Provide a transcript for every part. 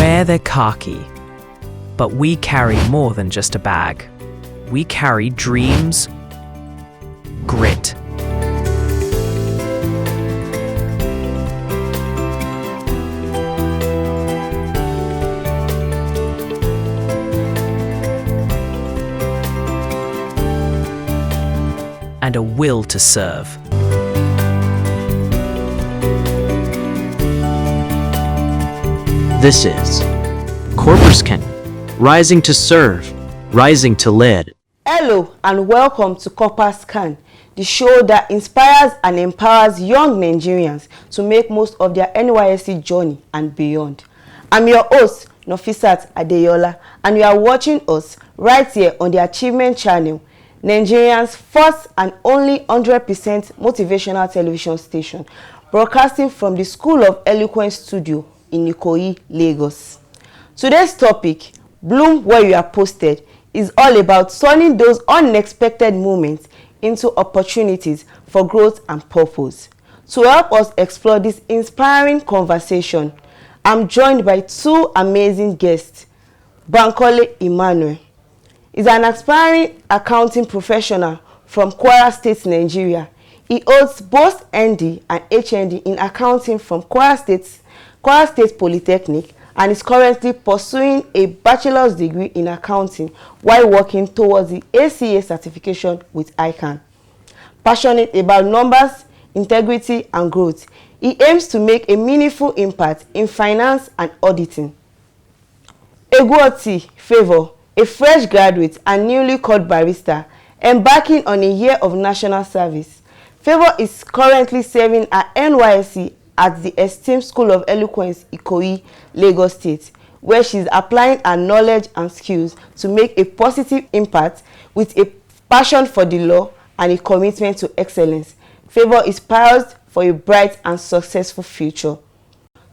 wear their khaki, but we carry more than just a bag. We carry dreams, grit, and a will to serve. This is CORPERS CAN, rising to serve, rising to lead. Hello and welcome to CORPERS CAN, the show that inspires and empowers young Nigerians to make most of their NYSC journey and beyond. I'm your host, Nofisat Adeyola, and you are watching us right here on the Achievement Channel, Nigeria's first and only 100% motivational television station, broadcasting from the School of Eloquence Studio in Ikoyi, Lagos. Today's topic, Bloom Where You Are Posted, is all about turning those unexpected moments into opportunities for growth and purpose. To help us explore this inspiring conversation, I'm joined by two amazing guests. Bankole Emmanuel is an aspiring accounting professional from Kwara State, Nigeria. He holds both ND and HND in accounting from Kwara State Polytechnic and is currently pursuing a bachelor's degree in accounting while working towards the ACA certification with ICANN. Passionate about numbers, integrity, and growth, he aims to make a meaningful impact in finance and auditing. Egwuoti Favour, a fresh graduate and newly called barrister, embarking on a year of national service. Favour is currently serving at NYSC at the esteemed School of Eloquence, Ikoyi, Lagos State, where she is applying her knowledge and skills to make a positive impact with a passion for the law and a commitment to excellence. Favour is poised for a bright and successful future.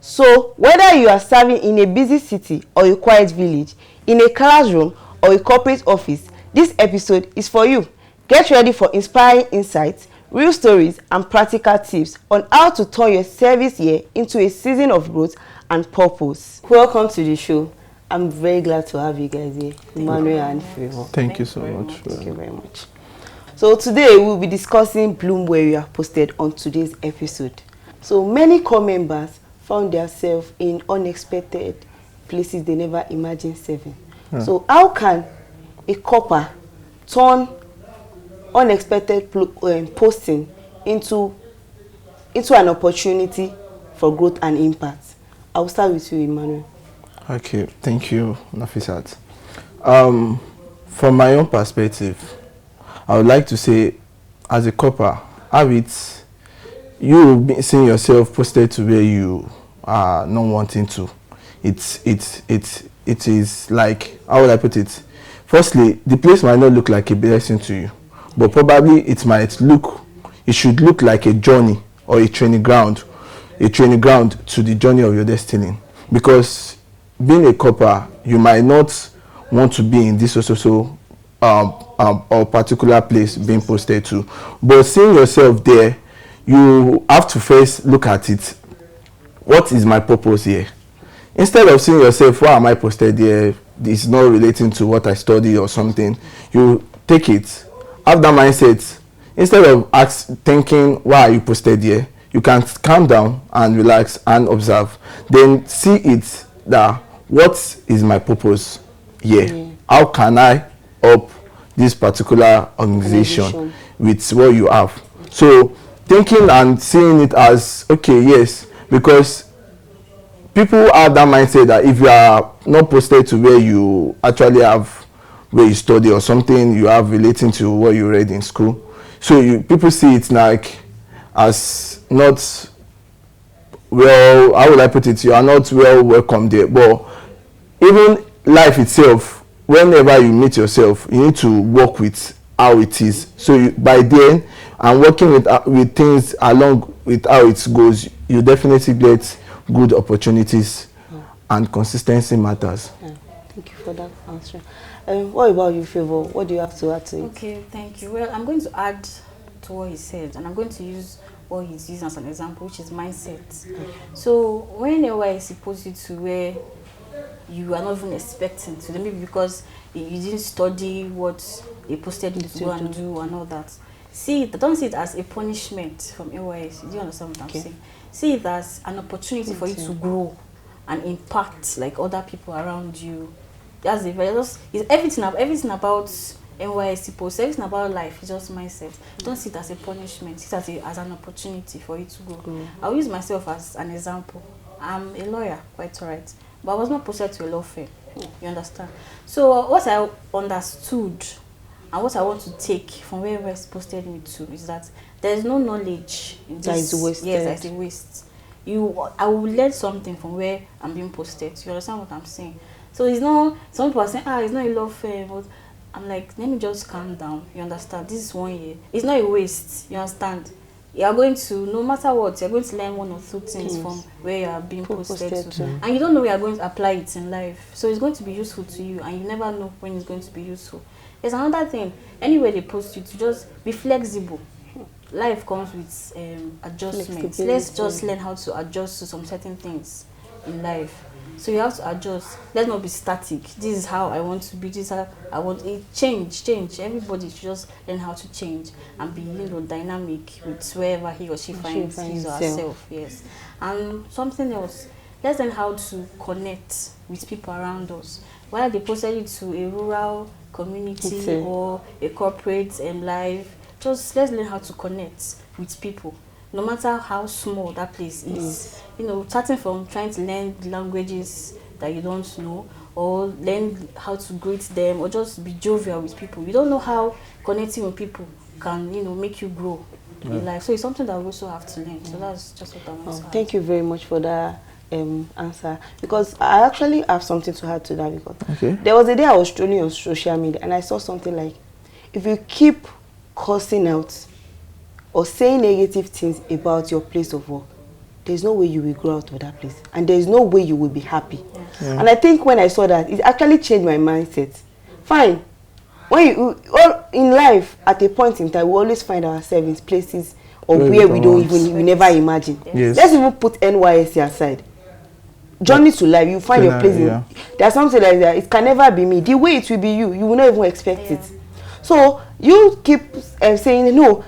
So, whether you are serving in a busy city or a quiet village, in a classroom or a corporate office, this episode is for you. Get ready for inspiring insights, real stories, and practical tips on how to turn your service year into a season of growth and purpose. Welcome to the show. I'm very glad to have you guys here, Emmanuel and Favour. Thank you so much. Thank you very much. So today we'll be discussing Bloom Where You Are Posted on today's episode. So many core members found themselves in unexpected places they never imagined serving. So how can a corper turn unexpected posting into an opportunity for growth and impact? I'll start with you, Emmanuel. Okay, thank you, Nafisat. From my own perspective, I would like to say, as a corper, have it, you seeing yourself posted to where you are not wanting to. It is like, how would I put it? Firstly, the place might not look like a blessing to you, but probably it should look like a journey or a training ground to the journey of your destiny. Because being a corper, you might not want to be in this or particular place being posted to, but seeing yourself there, you have to first look at it. What is my purpose here? Instead of seeing yourself, why am I posted here? This is not relating to what I study or something. You take it, have that mindset. Instead of thinking, why are you posted here? You can calm down and relax and observe. Then see it that, what is my purpose here? How can I help this particular organization with what you have? So thinking and seeing it as, okay, yes, because people have that mindset that if you are not posted to where you actually have, where you study or something you have relating to what you read in school, so people see it like as not well, how would I put it, you are not well welcome there. But even life itself, whenever you meet yourself, you need to work with how it is. So by then, and working with things along with how it goes, you definitely get good opportunities, and consistency matters. Thank you for that answer. What about you, Favour? What do you have to add to it? Okay, thank you. Well, I'm going to add to what he said, and I'm going to use what he's using as an example, which is mindset. So whenever I suppose you to where you are not even expecting to. Maybe because you didn't study what they posted you to go and do and all that. Don't see it as a punishment from AYS. Do you understand what I'm saying? See it as an opportunity for you to grow and impact like other people around you. That's it's everything about NYSC post, everything about life is just mindset. Don't see it as a punishment, see it as an opportunity for you to grow. I'll use myself as an example. I'm a lawyer, quite alright, but I was not posted to a law firm. You understand? So what I understood and what I want to take from where West posted me to is that there is no knowledge in this. That is wasted. Yes, that is a waste. I will learn something from where I'm being posted. You understand what I'm saying? So it's not, some people are saying, it's not a law firm. But I'm like, let me just calm down. You understand? This is 1 year. It's not a waste. You understand? You are going to, no matter what, you're going to learn 1 or 2 things from where you are being posted to. And you don't know where you're going to apply it in life. So it's going to be useful to you, and you never know when it's going to be useful. There's another thing. Anywhere they post you, to just be flexible. Life comes with adjustments. Let's just learn how to adjust to some certain things in life. So you have to adjust. Let's not be static. This is how I want to be. This is how I want it. Change. Everybody should just learn how to change and be, dynamic with wherever he or she finds his or herself. Yes. And something else. Let's learn how to connect with people around us. Whether they posted it to a rural community or a corporate life, just let's learn how to connect with people, no matter how small that place is. Starting from trying to learn languages that you don't know, or learn how to greet them, or just be jovial with people. You don't know how connecting with people can, make you grow in life. So it's something that we also have to learn. So that's just what I want to add. Thank you very much for that answer, because I actually have something to add to that. Because there was a day I was strolling on social media and I saw something like, if you keep cursing out or saying negative things about your place of work, there's no way you will grow out of that place, and there's no way you will be happy. And I think when I saw that, it actually changed my mindset. Fine, when in life, at a point in time, we always find ourselves in places or where we never imagine. Let's even put NYSC aside. Journey to life, you find your place in, there's something like that. It can never be me. The way it will be you will not even expect it. So you keep saying, no,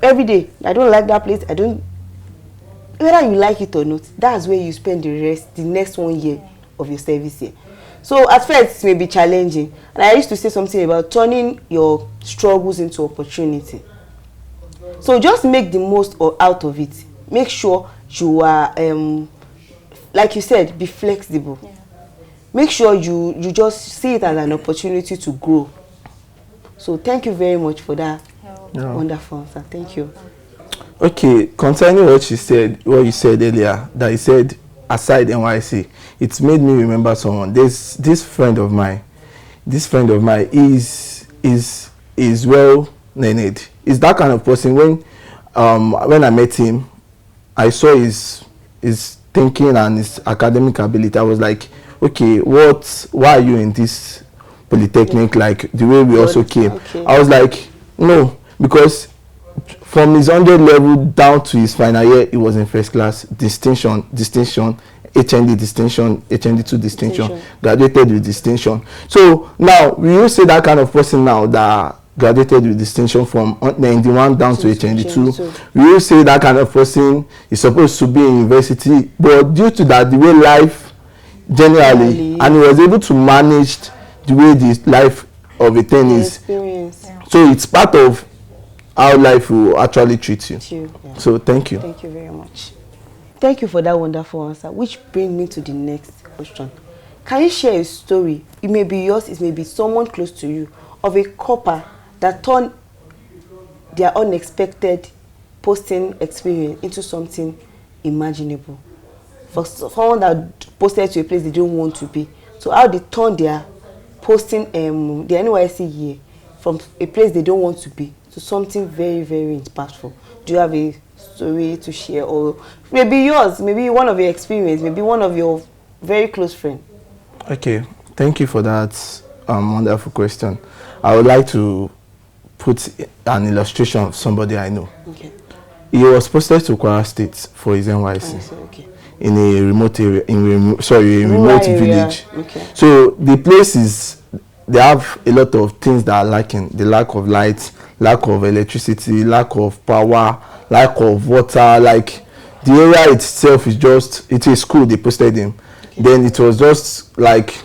every day, I don't like that place, I don't, whether you like it or not, that's where you spend the next 1 year of your service here. So at first it may be challenging, and I used to say something about turning your struggles into opportunity. So just make the most out of it. Make sure you are like you said, be flexible. Make sure you just see it as an opportunity to grow. So thank you very much for that wonderful answer. Thank you. Okay, concerning what you said earlier, that you said aside NYC, it made me remember someone. This friend of mine is well learned. Is that kind of person. When I met him, I saw his thinking and his academic ability. I was like, okay, why are you in this polytechnic like the way we also came? I was like, no, because from his 100 level down to his final year, he was in first class, distinction, HND distinction, HND2 distinction, graduated with distinction. So now, will you say that kind of person now that graduated with distinction from 91 down to HND2, will you say that kind of person is supposed to be in university, but due to that, the way life generally, and he was able to manage the way the life of a 10 is, so it's part of how life will actually treat you. So thank you. Thank you very much. Thank you for that wonderful answer, which brings me to the next question. Can you share a story? It may be yours, it may be someone close to you, of a corper that turned their unexpected posting experience into something imaginable. For someone that posted to a place they don't want to be. So how they turned their posting the NYSC year from a place they don't want to be to something very, very impactful. Do you have a story to share, or maybe yours, maybe one of your experience, maybe one of your very close friends? Okay, thank you for that wonderful question. I would like to put an illustration of somebody I know. He was posted to Kwara State for his NYSC. in a remote area, a Rural remote area. village. Okay. So the place is, they have a lot of things that are lacking: the lack of light, lack of electricity, lack of power, lack of water. Like the area itself is just, it is school they posted him. Then it was just like,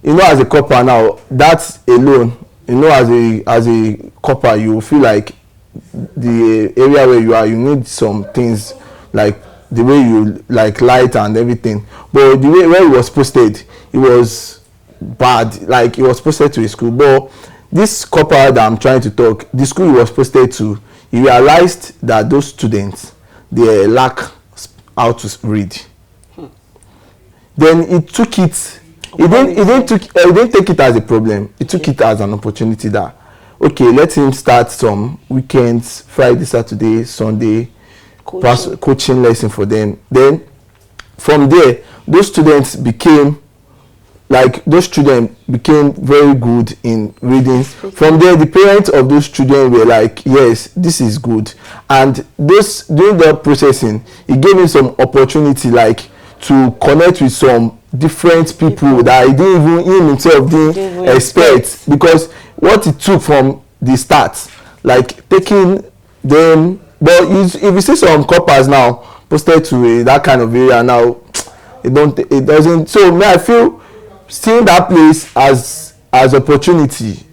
as a copper now, that alone, as a copper, you feel like the area where you are, you need some things like the way you like light and everything. But the way where it was posted, it was bad. Like it was posted to a school. But this copper that I'm trying to talk, the school it was posted to, he realized that those students, they lack how to read. Then he took it. He didn't take it as a problem. He took it as an opportunity that, okay, let him start some weekends, Friday, Saturday, Sunday, coaching lesson for them. Then from there, those students became very good in reading. From there, the parents of those children were like, yes, this is good. And during the processing, it gave him some opportunity, like to connect with some different people that he himself didn't expect, because what it took from the start, like taking them. But if you see some coppers now posted to that kind of area now, it doesn't. So I feel seeing that place as opportunity,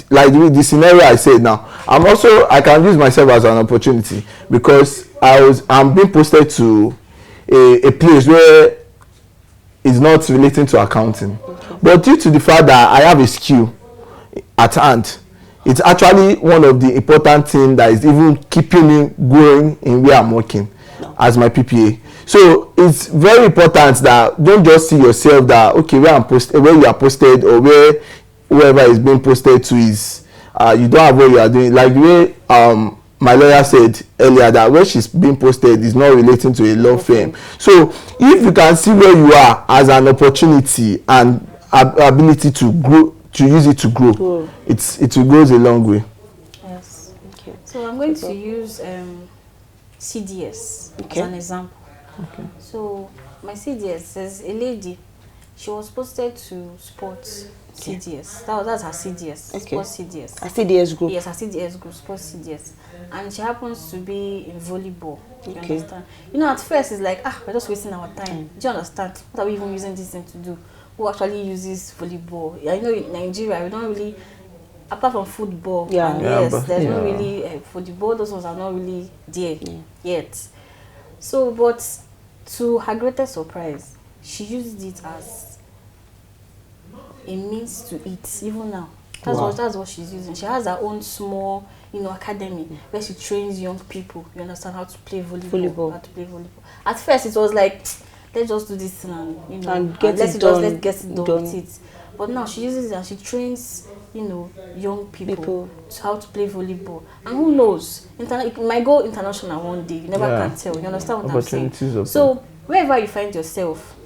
like the scenario I said now, I can use myself as an opportunity, because I'm being posted to a place where it's not relating to accounting, but due to the fact that I have a skill at hand, it's actually one of the important things that is even keeping me going in where I'm working as my PPA. So it's very important that don't just see yourself that, okay, where you are posted, or where whoever is being posted to is you don't have what you are doing. Like the way my lawyer said earlier, that where she's being posted is not relating to a law firm. So if you can see where you are as an opportunity and ability to grow, to use it to grow, it will go a long way. Yes. Okay. So I'm going to use CDS as an example. Okay. So my CDS says a lady, she was posted to sports CDS. That's her CDS. Okay. Sports CDS. A CDS group. Yes, her CDS group, sports CDS. And she happens to be in volleyball. You understand? At first it's like, we're just wasting our time. Do you understand? What are we even using this thing to do? Who actually uses volleyball? In Nigeria, we don't really, apart from football, there's not really football. Those ones are not really there yet. So, but to her greatest surprise, she used it as a means to eat. Even now, that's what she's using. She has her own small, academy where she trains young people. You understand how to play volleyball. How to play volleyball. At first, it was like, let's just do this and let's get it done with it. But now she uses it and she trains, young people to how to play volleyball. And who knows? It might go international one day. You never can tell. You understand what I'm saying? So wherever you find yourself,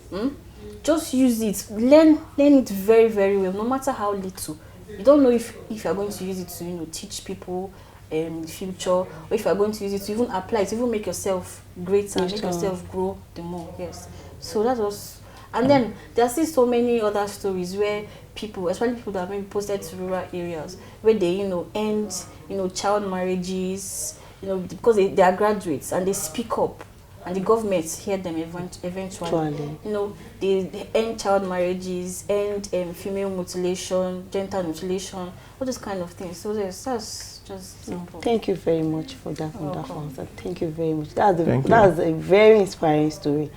just use it. Learn it very, very well, no matter how little. You don't know if you're going to use it to teach people in the future, or if you're going to use it to even apply it, to even make yourself greater, make yourself grow the more. Yes. So that was, and then there are still so many other stories where people, especially people that have been posted to rural areas, where they end child marriages, because they are graduates and they speak up. And the government hear them eventually. They end child marriages, end female mutilation, genital mutilation, all those kind of things. So that's just simple. Thank you very much for that wonderful answer. Thank you very much. That's a very inspiring story.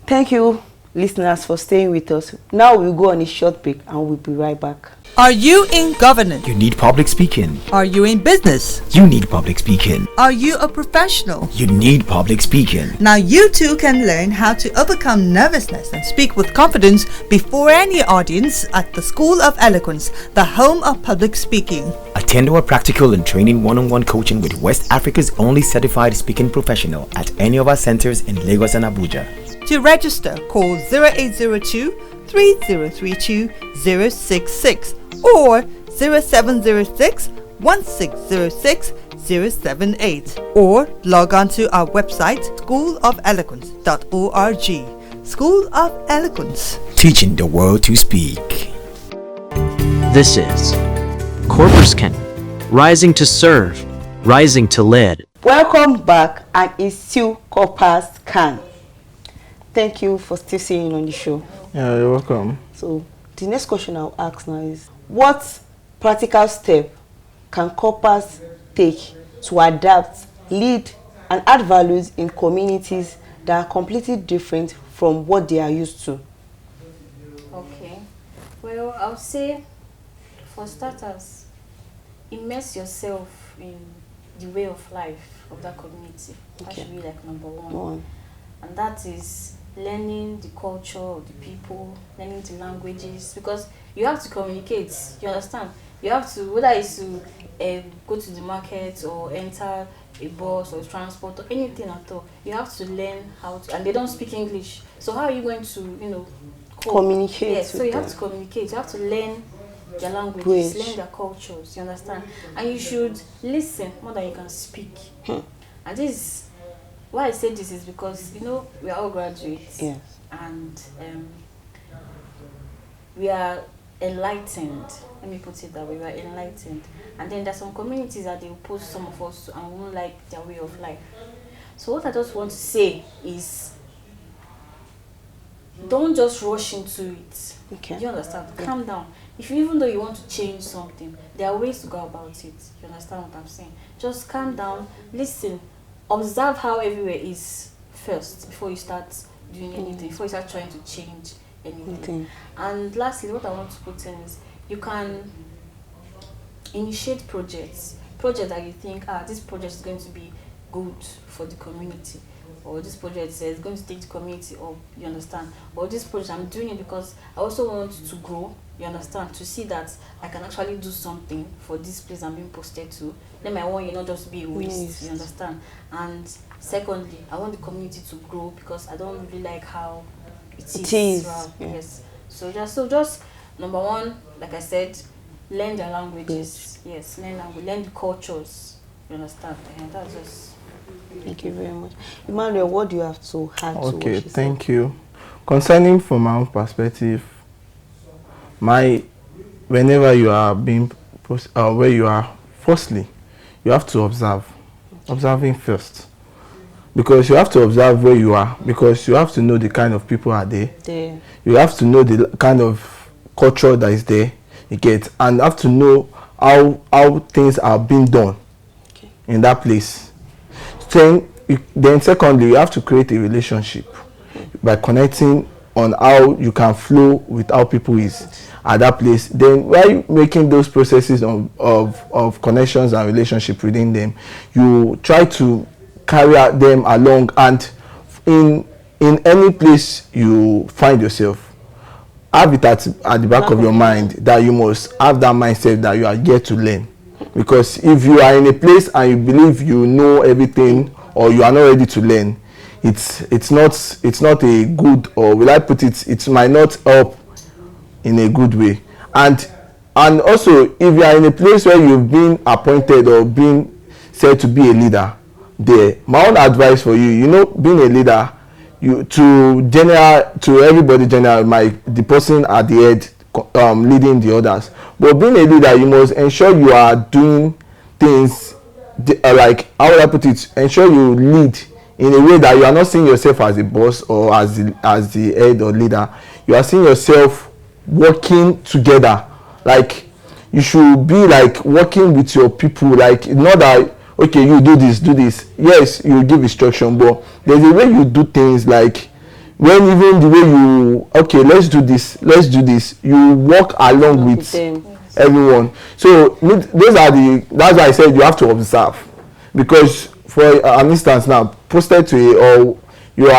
Thank you, listeners, for staying with us. Now we'll go on a short break and we'll be right back. Are you in governance? You need public speaking. Are you in business? You need public speaking. Are you a professional? You need public speaking. Now you too can learn how to overcome nervousness and speak with confidence before any audience at the School of Eloquence, the home of public speaking. Attend our practical and training one-on-one coaching with West Africa's only certified speaking professional at any of our centers in Lagos and Abuja. To register, call 0802 3032 066 or 0706 1606 078 or log on to our website schoolofeloquence.org. School of Eloquence, Teaching the world to speak. This is Corpers Can, rising to serve, rising to lead. Welcome back, and it's still Corpers Can. Thank you for still staying on the show. Yeah, you're welcome. So the next question I'll ask now is, what practical step can corpers take to adapt, lead, and add values in communities that are completely different from what they are used to? Okay. Well, I would say, for starters, immerse yourself in the way of life of that community. That Okay. should be like number one. One. And that is learning the culture of the people, learning the languages, because you have to communicate. You understand? You have to, whether it's to go to the market or enter a bus or transport or anything at all, you have to learn how to, and they don't speak English. So how are you going to, cope? Communicate Yes, so with you have them. to communicate. You have to learn their languages, Language. learn their cultures, you understand? And you should listen more than you can speak. And this is, why I say this is because, we are all graduates. Yes. And we are enlightened. Let me put it that way. We are enlightened. And then there's some communities that they oppose some of us to and won't like their way of life. So what I just want to say is, don't just rush into it. Okay. You understand? Calm down. Even though you want to change something, there are ways to go about it. You understand what I'm saying? Just calm down, listen, observe how everywhere is first before you start doing anything, before you start trying to change anything. And lastly, what I want to put in is, you can initiate projects that you think, this project is going to be good for the community, or this project is going to take the community up, you understand? Or this project, I'm doing it because I also want to grow, you understand? To see that I can actually do something for this place I'm being posted to. Then my 1 year not just be a waste, Yes. you understand? And secondly, I want the community to grow because I don't really like how it is. Yeah. Yes. So just number one, like I said, learn their languages. Yes, learn language, learn the cultures. You understand? And that's just. Thank you very much. Emmanuel, what do you have to add to what Okay, she thank you. Concerning from my own perspective, whenever you are where you are, firstly, you have to observing first, because you have to observe where you are, because you have to know the kind of people are there. You have to know the kind of culture that is there, you get, and have to know how things are being done in that place. Then secondly, you have to create a relationship by connecting on how you can flow with how people is at that place. Then while making those processes of connections and relationship within them, you try to carry them along, and in any place you find yourself, have it at the back of your mind that you must have that mindset that you are here to learn. Because if you are in a place and you believe you know everything, or you are not ready to learn, it's not a good, or will I put it, it might not help in a good way. And also, if you are in a place where you've been appointed or been said to be a leader there, my own advice for you, being a leader, to everybody general, the person at the head leading the others. But being a leader, you must ensure you are doing things like, how would I put it, ensure you lead in a way that you are not seeing yourself as a boss or as the head or leader. You are seeing yourself working together. Like, you should be like working with your people, like, not that, okay, you do this. Yes, you give instruction, but there's a way you do things, like when even the way you, okay, let's do this, you work along with everyone. So that's why I said you have to observe, because for an instance now, posted to or you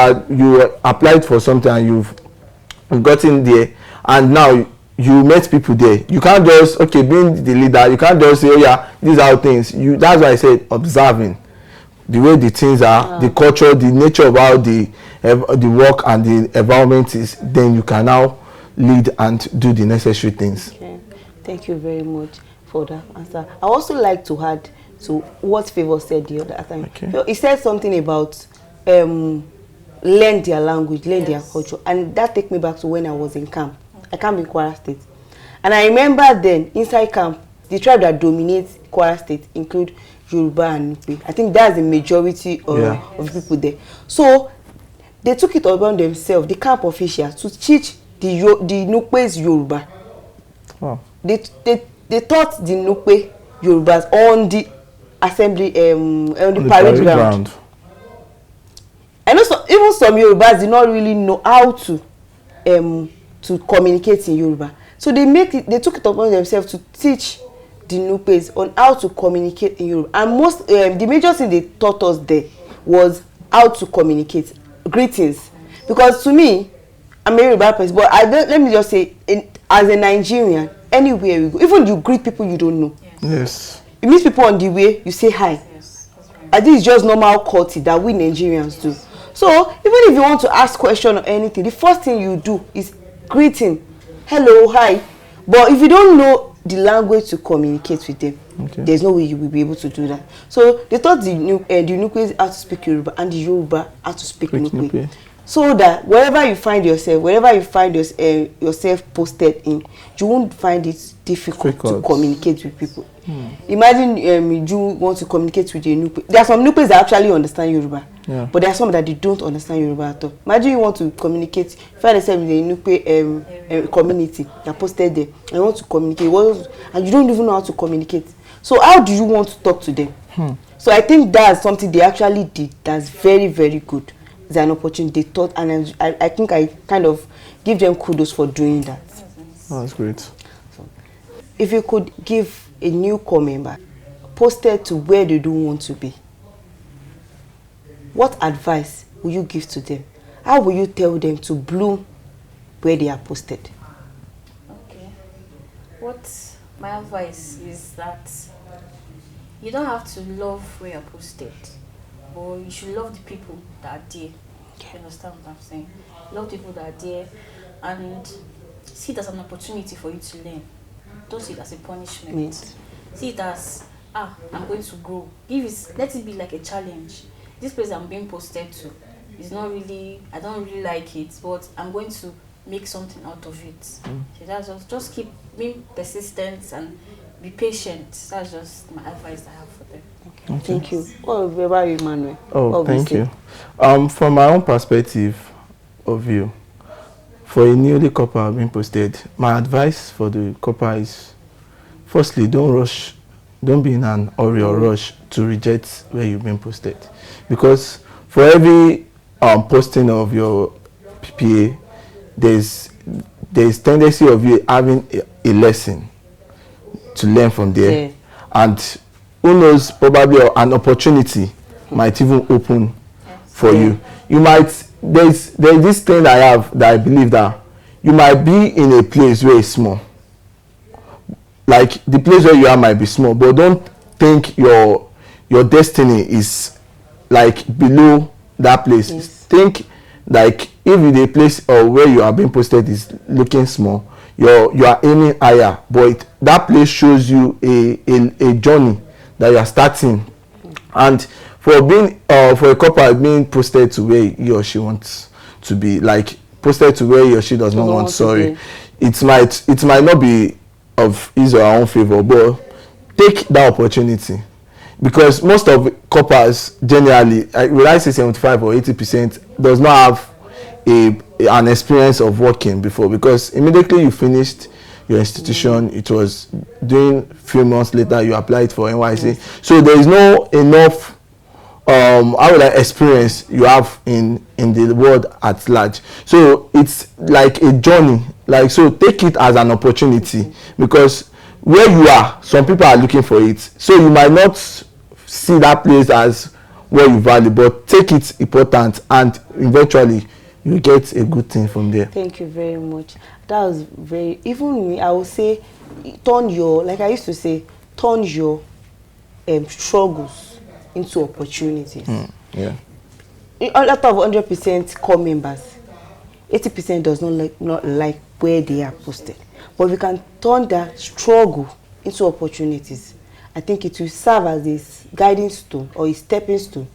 applied for something and you've gotten there, and now you met people there. You can't just, okay, being the leader, you can't just say, oh yeah, these are things. That's why I said observing the way the things are, the culture, the nature of how the work and the environment is. Then you can now lead and do the necessary things. Okay. Thank you very much for that answer. I also like to add to what Favor said the other time. Okay. So he said something about learn their language, learn their culture, and that take me back to when I was in camp. I camp in Kwara State, and I remember then inside camp, the tribe that dominates Kwara State include Yoruba and Nupe. I think that's the majority of people there. So they took it upon themselves, the camp officials, to teach the Nupes Yoruba. Wow. They taught the Nupe Yorubas on the assembly, on the parade ground. I know even some Yorubas did not really know how to communicate in Yoruba. So they took it upon themselves to teach the Nupes on how to communicate in Yoruba. And the major thing they taught us there was how to communicate, greetings. Because to me, I'm a Yoruba person, but let me just say, as a Nigerian, anywhere we go, even you greet people you don't know. Yes. You meet people on the way, you say hi. Yes. And this is just normal courtesy that we Nigerians do. So even if you want to ask question or anything, the first thing you do is greeting, hello, hi. But if you don't know the language to communicate with them, there's no way you will be able to do that. So they taught the Nupes how to speak Yoruba and the Yoruba how to speak Nupe. So that wherever you find yourself, yourself posted in, you won't find it difficult to communicate with people. Imagine you want to communicate with a Nupe. There are some Nupes that actually understand Yoruba, but there are some that they don't understand Yoruba at all. Imagine you want to communicate, find yourself with a Nupe community that posted there, and you want to communicate, and you don't even know how to communicate. So how do you want to talk to them? So I think that's something they actually did that's very, very good. It's an opportunity they taught, and I think I kind of give them kudos for doing that. Oh, that's great. So, if you could give a new corps member posted to where they don't want to be, what advice will you give to them? How will you tell them to bloom where they are posted? Okay. What my advice is that you don't have to love where you're posted, but you should love the people that are there. You understand what I'm saying? Love people that are there and see it as an opportunity for you to learn. Don't see it as a punishment. See it as, I'm going to grow. Let it be like a challenge. This place I'm being posted to is not really, I don't really like it, but I'm going to make something out of it. So that's just keep being persistent and be patient. That's just my advice I have for them. Okay. Thank you. What about you, Emmanuel? Thank you. From my own perspective of view, for a newly corper being posted, my advice for the corper is, firstly, don't rush, don't be in an hurry or rush to reject where you've been posted, because for every posting of your PPA, there's tendency of you having a lesson to learn from there, and who knows, probably an opportunity might even open for you. You might, there's this thing that I believe that you might be in a place where it's small, like the place where you are might be small, but don't think your destiny is like below that place. Think like if the place or where you are being posted is looking small, you are aiming higher, but that place shows you a journey that you are starting. And for a couple being posted to where he or she wants to be, like posted to where he or she does not want, it might not be of his or her own favor, but take that opportunity, because most of coppers generally, will I say 75 or 80%, does not have an experience of working before, because immediately you finished your institution, it was doing few months later you applied for NYC, so there is no enough experience you have in the world at large. So it's like a journey, so take it as an opportunity, because where you are, some people are looking for it, so you might not see that place as where you value, but take it important, and eventually you get a good thing from there. Thank you very much. That was very, even me, I would say, turn your, like I used to say, turn your struggles into opportunities. Yeah. Out of 100% core members, 80% does not like where they are posted. But we can turn that struggle into opportunities. I think it will serve as this guiding stone or a stepping stone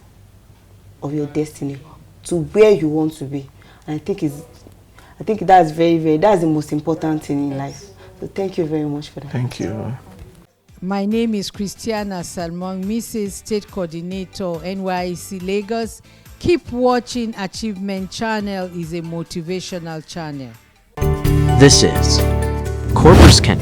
of your destiny to where you want to be. And I think that's that's the most important thing in life. So thank you very much for that. Thank you. My name is Christiana Salmon, Mrs. State Coordinator, NYC Lagos. Keep watching Achievement Channel is a motivational channel. This is Corpers Can,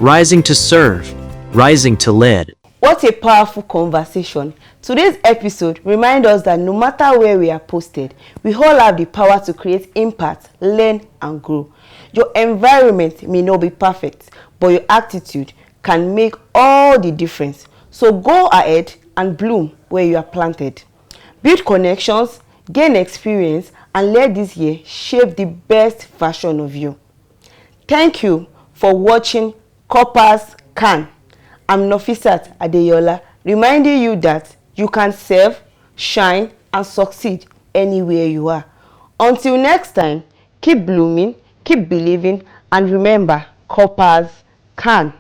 rising to serve, rising to lead. What a powerful conversation. Today's episode reminds us that no matter where we are posted, we all have the power to create impact, learn and grow. Your environment may not be perfect, but your attitude can make all the difference. So go ahead and bloom where you are planted. Build connections, gain experience, and let this year shape the best version of you. Thank you for watching Corpers Can. I'm Nofisat Adeyola, reminding you that you can serve, shine, and succeed anywhere you are. Until next time, keep blooming, keep believing, and remember, Corpers Can.